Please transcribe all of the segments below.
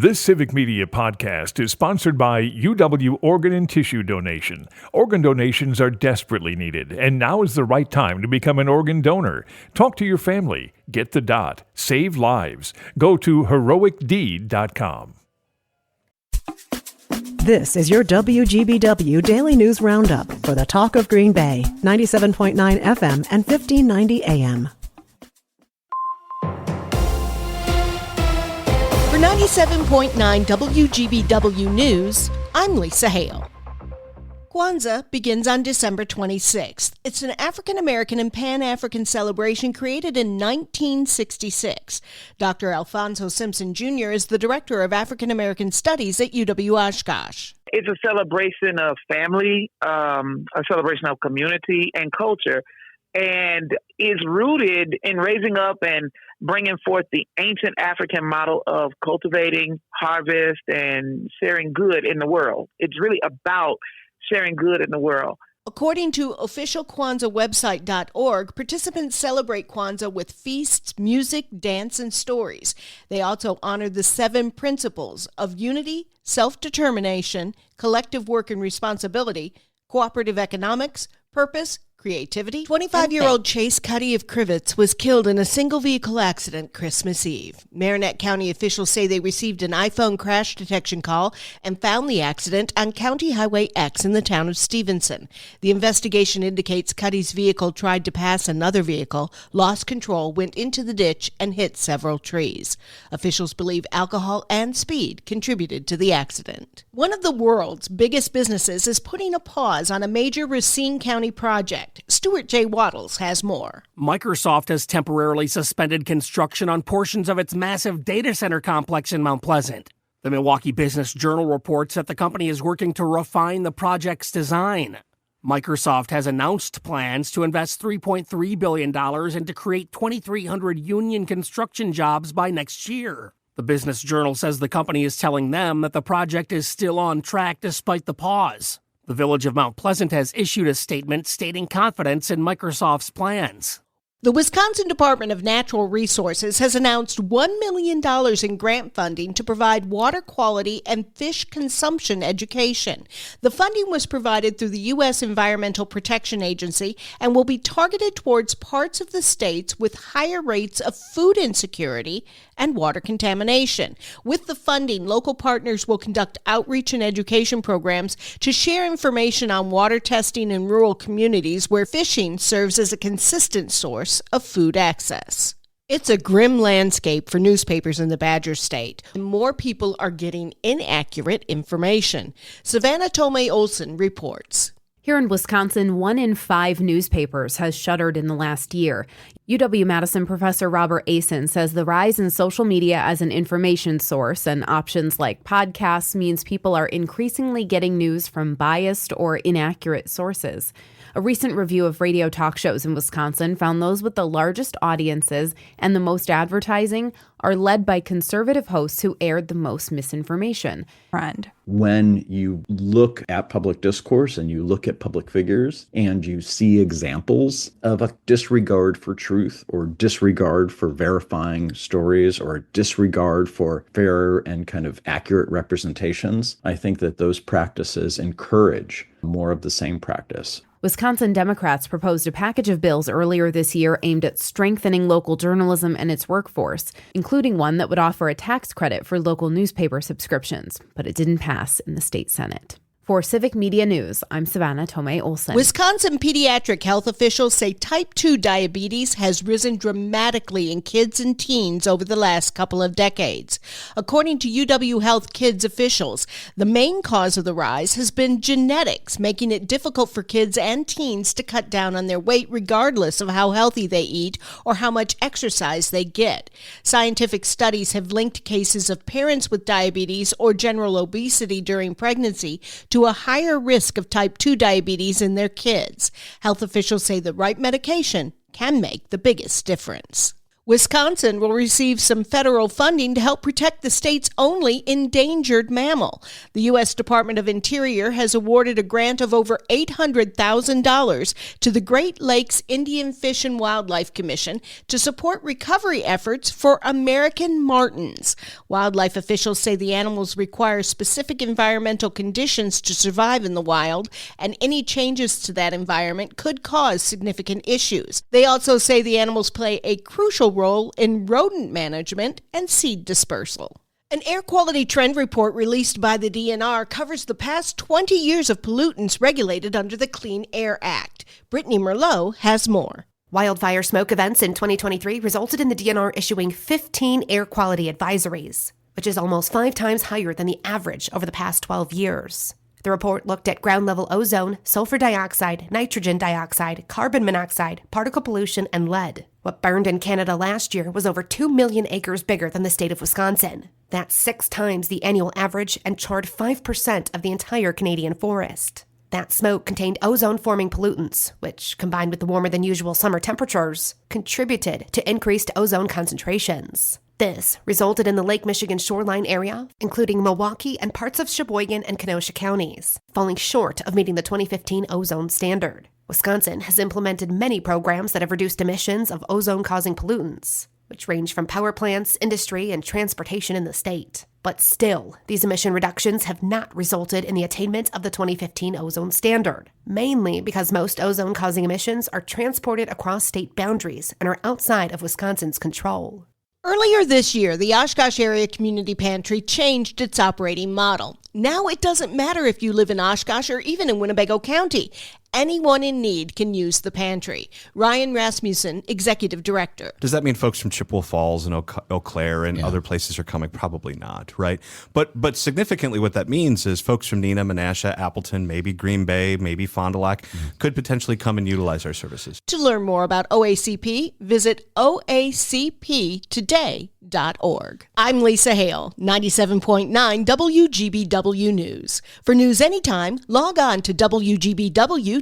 This Civic Media podcast is sponsored by UW Organ and Tissue Donation. Organ donations are desperately needed, and now is the right time to become an organ donor. Talk to your family. Get the dot. Save lives. Go to heroicdeed.com. This is your WGBW Daily News Roundup for the Talk of Green Bay, 97.9 FM and 1590 AM. For 97.9 WGBW News, I'm Lisa Hale. Kwanzaa begins on December 26th. It's an African-American and Pan-African celebration created in 1966. Dr. Alfonso Simpson Jr. is the Director of African-American Studies at UW-Oshkosh. It's a celebration of family, a celebration of community and culture, and is rooted in raising up and bringing forth the ancient African model of cultivating, harvest, and sharing good in the world. It's really about sharing good in the world. According to officialkwanzaawebsite.org, participants celebrate Kwanzaa with feasts, music, dance, and stories. They also honor the 7 principles of unity, self-determination, collective work and responsibility, cooperative economics, purpose, creativity. 25-year-old Chase Cuddy of Crivets was killed in a single-vehicle accident Christmas Eve. Marinette County officials say they received an iPhone crash detection call and found the accident on County Highway X in the town of Stevenson. The investigation indicates Cuddy's vehicle tried to pass another vehicle, lost control, went into the ditch, and hit several trees. Officials believe alcohol and speed contributed to the accident. One of the world's biggest businesses is putting a pause on a major Racine County project. Stuart J. Waddles has more. Microsoft has temporarily suspended construction on portions of its massive data center complex in Mount Pleasant. The Milwaukee Business Journal reports that the company is working to refine the project's design. Microsoft has announced plans to invest $3.3 billion and to create 2,300 union construction jobs by next year. The Business Journal says the company is telling them that the project is still on track despite the pause. The Village of Mount Pleasant has issued a statement stating confidence in Microsoft's plans. The Wisconsin Department of Natural Resources has announced $1 million in grant funding to provide water quality and fish consumption education. The funding was provided through the U.S. Environmental Protection Agency and will be targeted towards parts of the states with higher rates of food insecurity and water contamination. With the funding, local partners will conduct outreach and education programs to share information on water testing in rural communities where fishing serves as a consistent source of food access. It's a grim landscape for newspapers in the Badger State. More people are getting inaccurate information. Savannah Tomei Olson reports. Here in Wisconsin, 1 in 5 newspapers has shuttered in the last year. UW-Madison professor Robert Asen says the rise in social media as an information source and options like podcasts means people are increasingly getting news from biased or inaccurate sources. A recent review of radio talk shows in Wisconsin found those with the largest audiences and the most advertising are led by conservative hosts who aired the most misinformation. When you look at public discourse and you look at public figures and you see examples of a disregard for truth or disregard for verifying stories or disregard for fair and kind of accurate representations, I think that those practices encourage more of the same practice. Wisconsin Democrats proposed a package of bills earlier this year aimed at strengthening local journalism and its workforce, including one that would offer a tax credit for local newspaper subscriptions, but it didn't pass in the state Senate. For Civic Media News, I'm Savannah Tomei Olson. Wisconsin pediatric health officials say type 2 diabetes has risen dramatically in kids and teens over the last couple of decades. According to UW Health Kids officials, the main cause of the rise has been genetics, making it difficult for kids and teens to cut down on their weight regardless of how healthy they eat or how much exercise they get. Scientific studies have linked cases of parents with diabetes or general obesity during pregnancy to a higher risk of type 2 diabetes in their kids. Health officials say the right medication can make the biggest difference. Wisconsin will receive some federal funding to help protect the state's only endangered mammal. The U.S. Department of Interior has awarded a grant of over $800,000 to the Great Lakes Indian Fish and Wildlife Commission to support recovery efforts for American martens. Wildlife officials say the animals require specific environmental conditions to survive in the wild, and any changes to that environment could cause significant issues. They also say the animals play a crucial role in rodent management and seed dispersal. An air quality trend report released by the DNR covers the past 20 years of pollutants regulated under the Clean Air Act. Brittany Merlot has more. Wildfire smoke events in 2023 resulted in the DNR issuing 15 air quality advisories, which is almost 5 times higher than the average over the past 12 years. The report looked at ground-level ozone, sulfur dioxide, nitrogen dioxide, carbon monoxide, particle pollution, and lead. What burned in Canada last year was over 2 million acres bigger than the state of Wisconsin. That's 6 times the annual average and charred 5% of the entire Canadian forest. That smoke contained ozone-forming pollutants, which, combined with the warmer-than-usual summer temperatures, contributed to increased ozone concentrations. This resulted in the Lake Michigan shoreline area, including Milwaukee and parts of Sheboygan and Kenosha counties, falling short of meeting the 2015 ozone standard. Wisconsin has implemented many programs that have reduced emissions of ozone-causing pollutants, which range from power plants, industry, and transportation in the state. But still, these emission reductions have not resulted in the attainment of the 2015 ozone standard, mainly because most ozone-causing emissions are transported across state boundaries and are outside of Wisconsin's control. Earlier this year, the Oshkosh Area Community Pantry changed its operating model. Now it doesn't matter if you live in Oshkosh or even in Winnebago County. Anyone in need can use the pantry. Ryan Rasmussen, Executive Director. Does that mean folks from Chippewa Falls and Eau Claire and other places are coming? Probably not, right? But significantly what that means is folks from Neenah, Menasha, Appleton, maybe Green Bay, maybe Fond du Lac could potentially come and utilize our services. To learn more about OACP, visit oacptoday.org. I'm Lisa Hale, 97.9 WGBW News. For news anytime, log on to WGBW.FM.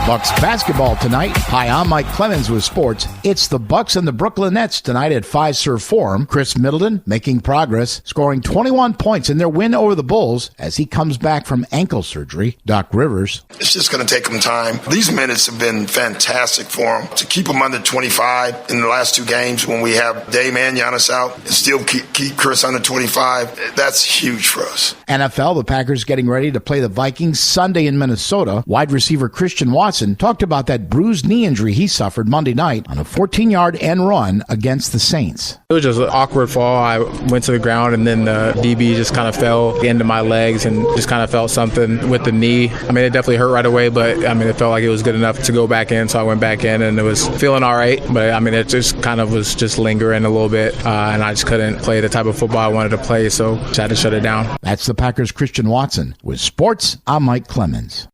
Bucks basketball tonight. Hi, I'm Mike Clemens with sports. It's the Bucks and the Brooklyn Nets tonight at Fiserv Forum. Chris Middleton making progress, scoring 21 points in their win over the Bulls as he comes back from ankle surgery. Doc Rivers. It's just going to take him time. These minutes have been fantastic for him. To keep him under 25 in the last 2 games when we have Dame and Giannis out and still keep Chris under 25, that's huge for us. NFL, the Packers getting ready to play the Vikings Sunday in Minnesota. Wide receiver Christian Watson talked about that bruised knee injury he suffered Monday night on a 14-yard end run against the Saints. It was just an awkward fall. I went to the ground and then the DB just kind of fell into my legs and just kind of felt something with the knee. I mean, it definitely hurt right away, but I mean, it felt like it was good enough to go back in, so I went back in and it was feeling all right. But I mean, it just kind of was just lingering a little bit, and I just couldn't play the type of football I wanted to play, so just had to shut it down. That's the Packers' Christian Watson. With sports, I'm Mike Clemens.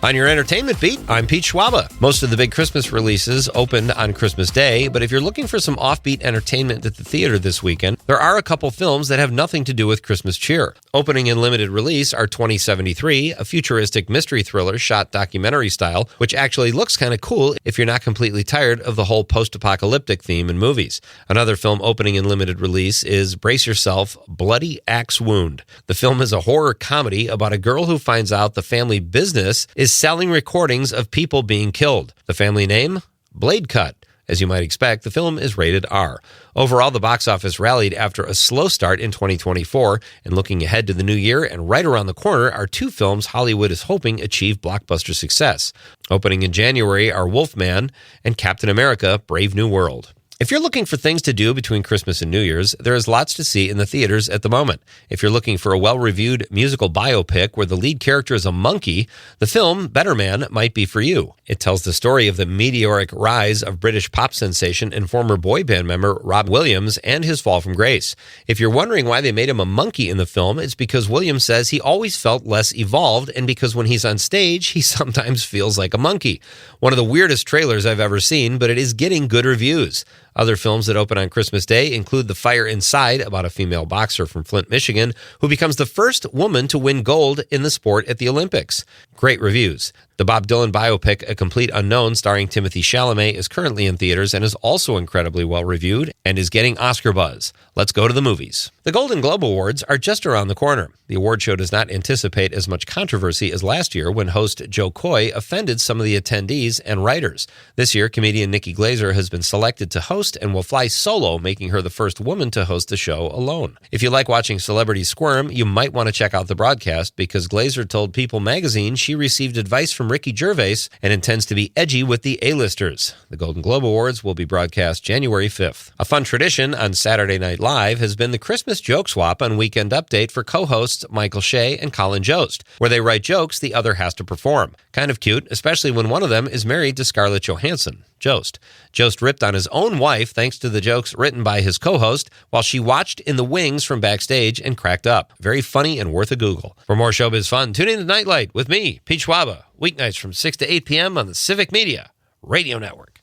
On your entertainment beat, I'm Pete Schwaba. Most of the big Christmas releases opened on Christmas Day, but if you're looking for some offbeat entertainment at the theater this weekend, there are a couple films that have nothing to do with Christmas cheer. Opening in limited release are 2073, a futuristic mystery thriller shot documentary style, which actually looks kind of cool if you're not completely tired of the whole post-apocalyptic theme in movies. Another film opening in limited release is, brace yourself, Bloody Axe Wound. The film is a horror comedy about a girl who finds out the family business is selling recordings of people being killed. The family name? Blade Cut. As you might expect, the film is rated R. Overall, the box office rallied after a slow start in 2024, and looking ahead to the new year and right around the corner are 2 films Hollywood is hoping achieve blockbuster success. Opening in January are Wolfman and Captain America: Brave New World. If you're looking for things to do between Christmas and New Year's, there is lots to see in the theaters at the moment. If you're looking for a well-reviewed musical biopic where the lead character is a monkey, the film Better Man might be for you. It tells the story of the meteoric rise of British pop sensation and former boy band member Rob Williams and his fall from grace. If you're wondering why they made him a monkey in the film, it's because Williams says he always felt less evolved, and because when he's on stage, he sometimes feels like a monkey. One of the weirdest trailers I've ever seen, but it is getting good reviews. Other films that open on Christmas Day include The Fire Inside, about a female boxer from Flint, Michigan, who becomes the first woman to win gold in the sport at the Olympics. Great reviews. The Bob Dylan biopic, A Complete Unknown, starring Timothée Chalamet, is currently in theaters and is also incredibly well-reviewed and is getting Oscar buzz. Let's go to the movies. The Golden Globe Awards are just around the corner. The award show does not anticipate as much controversy as last year when host Joe Coy offended some of the attendees and writers. This year, comedian Nikki Glaser has been selected to host and will fly solo, making her the first woman to host the show alone. If you like watching celebrities squirm, you might want to check out the broadcast because Glaser told People magazine she received advice from Ricky Gervais and intends to be edgy with the A-listers. The Golden Globe Awards will be broadcast January 5th. A fun tradition on Saturday Night Live has been the Christmas joke swap on Weekend Update for co-hosts Michael Shea and Colin Jost, where they write jokes the other has to perform. Kind of cute, especially when one of them is married to Scarlett Johansson. Jost ripped on his own wife thanks to the jokes written by his co-host while she watched in the wings from backstage and cracked up. Very funny and worth a Google. For more showbiz fun, tune in to Nightlight with me, Pete Schwaba, weeknights from 6 to 8 p.m. on the Civic Media Radio Network.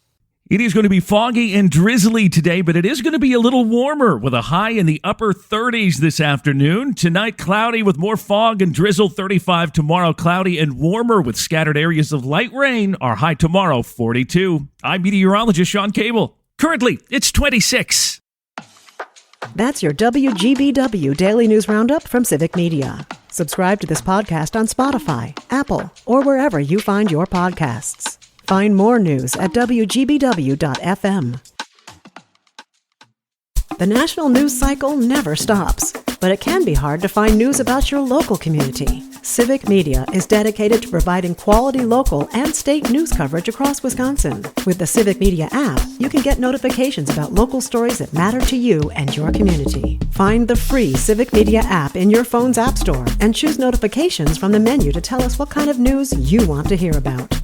It is going to be foggy and drizzly today, but it is going to be a little warmer with a high in the upper 30s this afternoon. Tonight, cloudy with more fog and drizzle, 35 tomorrow, cloudy and warmer with scattered areas of light rain. Our high tomorrow, 42. I'm meteorologist Sean Cable. Currently, it's 26. That's your WGBW Daily News Roundup from Civic Media. Subscribe to this podcast on Spotify, Apple, or wherever you find your podcasts. Find more news at WGBW.FM. The national news cycle never stops, but it can be hard to find news about your local community. Civic Media is dedicated to providing quality local and state news coverage across Wisconsin. With the Civic Media app, you can get notifications about local stories that matter to you and your community. Find the free Civic Media app in your phone's app store and choose notifications from the menu to tell us what kind of news you want to hear about.